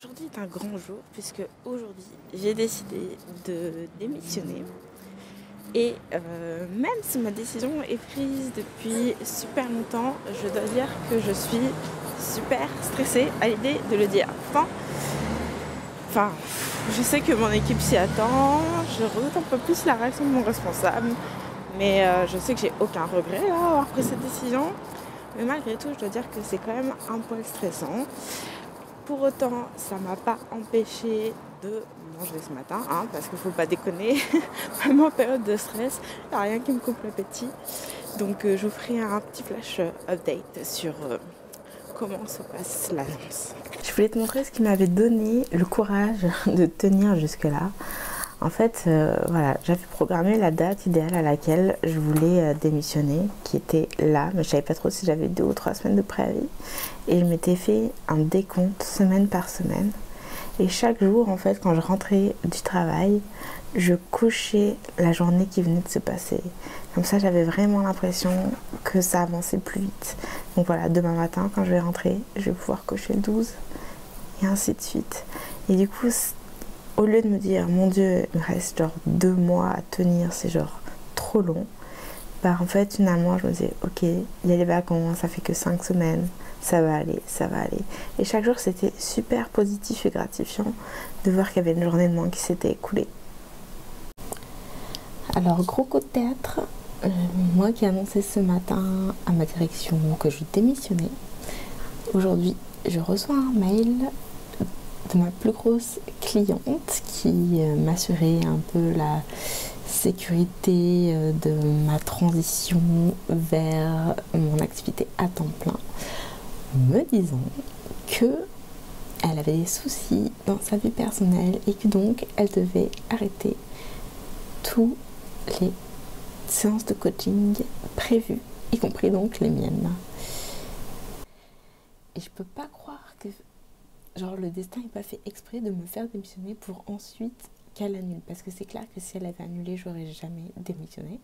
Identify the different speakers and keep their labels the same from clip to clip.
Speaker 1: Aujourd'hui est un grand jour puisque aujourd'hui j'ai décidé de démissionner et même si ma décision est prise depuis super longtemps, je dois dire que je suis super stressée à l'idée de le dire. Enfin, je sais que mon équipe s'y attend, je redoute un peu plus la réaction de mon responsable, mais je sais que j'ai aucun regret là, d'avoir pris cette décision. Mais malgré tout, je dois dire que c'est quand même un poil stressant. Pour autant, ça m'a pas empêché de manger ce matin, parce qu'il faut pas déconner, même en période de stress, il n'y a rien qui me coupe l'appétit. Donc je vous ferai un petit flash update sur comment se passe l'annonce. Je voulais te montrer ce qui m'avait donné le courage de tenir jusque-là. En fait, voilà, j'avais programmé la date idéale à laquelle je voulais démissionner, qui était là, mais je savais pas trop si j'avais 2 ou 3 semaines de préavis. Et je m'étais fait un décompte semaine par semaine. Et chaque jour, en fait, quand je rentrais du travail, je cochais la journée qui venait de se passer. Comme ça, j'avais vraiment l'impression que ça avançait plus vite. Donc voilà, demain matin, quand je vais rentrer, je vais pouvoir cocher 12 et ainsi de suite. Et du coup, au lieu de me dire, mon Dieu, il me reste genre 2 mois à tenir, c'est genre trop long. Bah en fait, finalement, je me disais, ok, il y a les vacances, ça fait que 5 semaines, ça va aller, ça va aller. Et chaque jour, c'était super positif et gratifiant de voir qu'il y avait une journée de moins qui s'était écoulée. Alors, gros coup de théâtre, moi qui ai annoncé ce matin à ma direction que je démissionnais, aujourd'hui, je reçois un mail de ma plus grosse cliente qui m'assurait un peu la sécurité de ma transition vers mon activité à temps plein, me disant que elle avait des soucis dans sa vie personnelle et que donc elle devait arrêter toutes les séances de coaching prévues, y compris donc les miennes. Et je peux pas croire que genre le destin n'est pas fait exprès de me faire démissionner pour ensuite qu'elle annule. Parce que c'est clair que si elle avait annulé, j'aurais jamais démissionné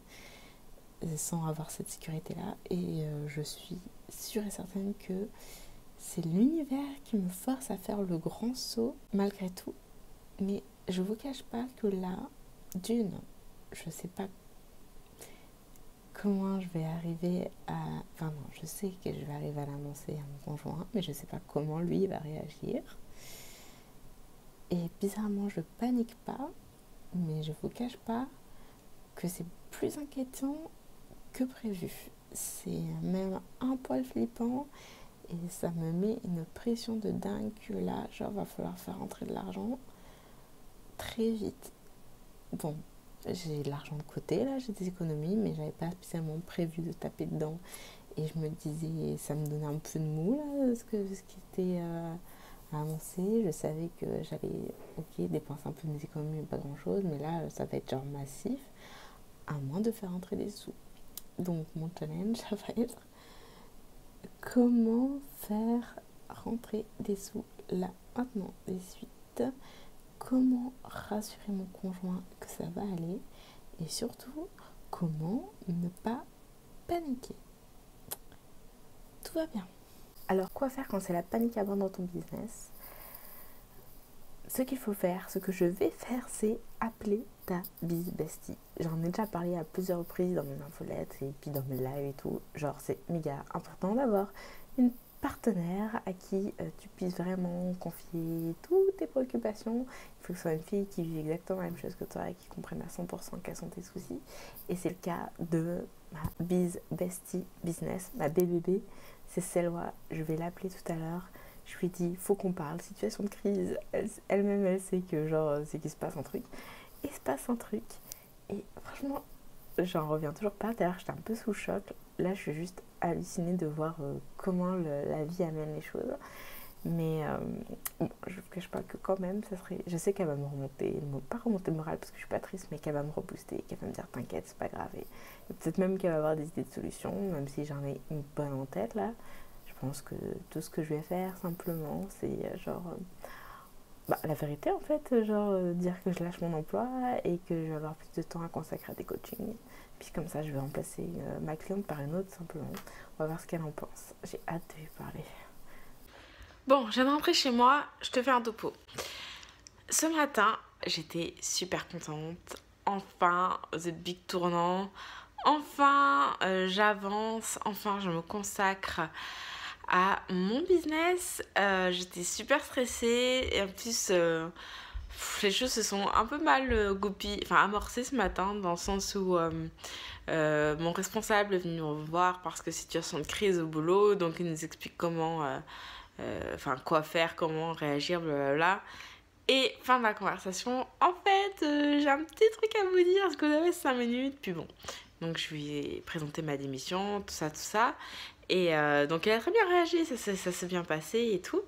Speaker 1: sans avoir cette sécurité-là. Et je suis sûre et certaine que c'est l'univers qui me force à faire le grand saut malgré tout. Mais je vous cache pas que là, d'une, je sais pas comment je vais arriver à... Enfin non, je sais que je vais arriver à l'annoncer à mon conjoint, mais je sais pas comment lui va réagir. Et bizarrement, je panique pas, mais je vous cache pas que c'est plus inquiétant que prévu. C'est même un poil flippant et ça me met une pression de dingue que là, genre, va falloir faire rentrer de l'argent très vite. Bon, j'ai de l'argent de côté, là, j'ai des économies, mais j'avais pas spécialement prévu de taper dedans. Et je me disais, ça me donnait un peu de mou, là, ce qui était annoncé. Je savais que j'allais, ok, dépenser un peu de mes économies, pas grand chose, mais là, ça va être genre massif, à moins de faire entrer des sous. Donc, mon challenge, ça va être comment faire rentrer des sous là, maintenant, des suites. Comment rassurer mon conjoint que ça va aller. Et surtout, comment ne pas paniquer. Tout va bien. Alors, quoi faire quand c'est la panique à bord dans ton business? Ce qu'il faut faire, ce que je vais faire, c'est appeler ta biz bestie. J'en ai déjà parlé à plusieurs reprises dans mes infolettes et puis dans mes lives et tout. Genre, c'est méga important d'avoir une partenaire à qui tu puisses vraiment confier toutes tes préoccupations. Il faut que ce soit une fille qui vit exactement la même chose que toi et qui comprenne à 100% quels sont tes soucis. Et c'est le cas de ma biz bestie business, ma BBB. C'est Selwa, je vais l'appeler tout à l'heure. Je lui dis, faut qu'on parle, situation de crise. Elle-même, elle sait que genre, c'est qu'il se passe un truc. Il se passe un truc. Et franchement, j'en reviens toujours pas. D'ailleurs, j'étais un peu sous choc. Là, je suis juste hallucinée de voir comment la vie amène les choses. Mais bon, je ne vous cache pas que quand même, ça serait... Je sais qu'elle va me remonter, pas remonter le moral parce que je suis pas triste, mais qu'elle va me rebooster, qu'elle va me dire t'inquiète, c'est pas grave. Et peut-être même qu'elle va avoir des idées de solutions, même si j'en ai une bonne en tête là. Je pense que tout ce que je vais faire simplement, c'est genre... la vérité en fait, genre dire que je lâche mon emploi et que je vais avoir plus de temps à consacrer à des coachings. Puis comme ça, je vais remplacer ma cliente par une autre simplement. On va voir ce qu'elle en pense. J'ai hâte de lui parler. Bon, je viens de rentrer chez moi, je te fais un topo. Ce matin, j'étais super contente. Enfin, the big tournant. Enfin, j'avance. Enfin, je me consacre à mon business. J'étais super stressée. Et en plus, les choses se sont un peu mal amorcées ce matin, dans le sens où mon responsable est venu me voir parce que situation de crise au boulot. Donc, il nous explique quoi faire, comment réagir, blablabla. Et fin de la conversation, en fait, j'ai un petit truc à vous dire, parce que vous avez 5 minutes, puis bon. Donc je lui ai présenté ma démission, tout ça, tout ça. Et donc elle a très bien réagi, ça s'est bien passé et tout.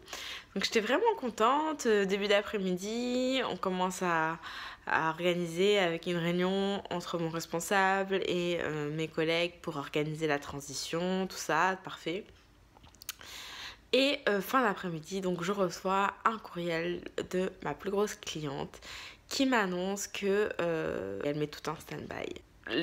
Speaker 1: Donc j'étais vraiment contente. Début d'après-midi, on commence à organiser avec une réunion entre mon responsable et mes collègues pour organiser la transition, tout ça, parfait. Et fin d'après-midi, donc je reçois un courriel de ma plus grosse cliente qui m'annonce que elle met tout en stand-by.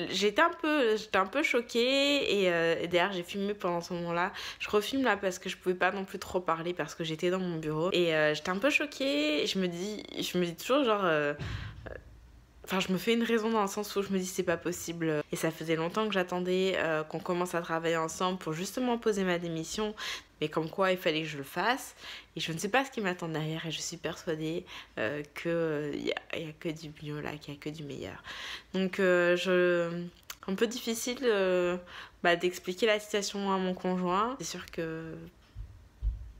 Speaker 1: J'étais un peu choquée et d'ailleurs j'ai filmé pendant ce moment-là. Je refilme là parce que je pouvais pas non plus trop parler parce que j'étais dans mon bureau et j'étais un peu choquée. Et je me dis toujours genre enfin, je me fais une raison dans le sens où je me dis c'est pas possible. Et ça faisait longtemps que j'attendais qu'on commence à travailler ensemble pour justement poser ma démission. Mais comme quoi il fallait que je le fasse. Et je ne sais pas ce qui m'attend derrière. Et je suis persuadée qu'il n'y a que du mieux là, qu'il n'y a que du meilleur. Donc un peu difficile d'expliquer la situation à mon conjoint. C'est sûr que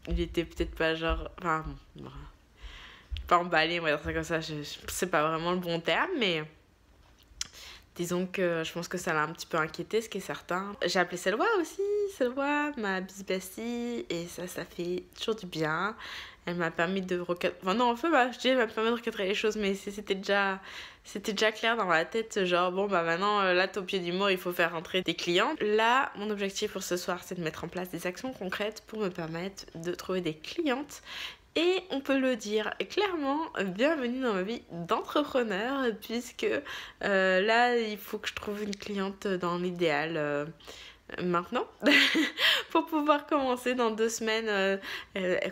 Speaker 1: il était peut-être pas genre... Enfin, bon, pas emballé, on va dire ça comme ça, c'est pas vraiment le bon terme, mais disons que je pense que ça l'a un petit peu inquiété, ce qui est certain. J'ai appelé Selwa aussi, Selwa, ma bestie, et ça fait toujours du bien. Elle m'a permis de recadrer... Enfin non, en fait, je dis elle m'a permis de recadrer les choses, mais c'était déjà clair dans ma tête, genre bon maintenant, là t'es au pied du mur, il faut faire rentrer des clients. Là, mon objectif pour ce soir, c'est de mettre en place des actions concrètes pour me permettre de trouver des clientes. Et on peut le dire clairement, bienvenue dans ma vie d'entrepreneur, puisque là, il faut que je trouve une cliente dans l'idéal maintenant, pour pouvoir commencer dans 2 semaines,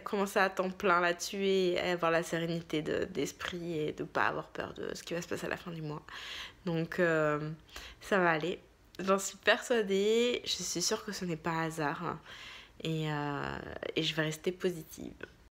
Speaker 1: commencer à temps plein là-dessus et avoir la sérénité d'esprit et de pas avoir peur de ce qui va se passer à la fin du mois. Donc ça va aller, j'en suis persuadée, je suis sûre que ce n'est pas hasard, hein, et je vais rester positive.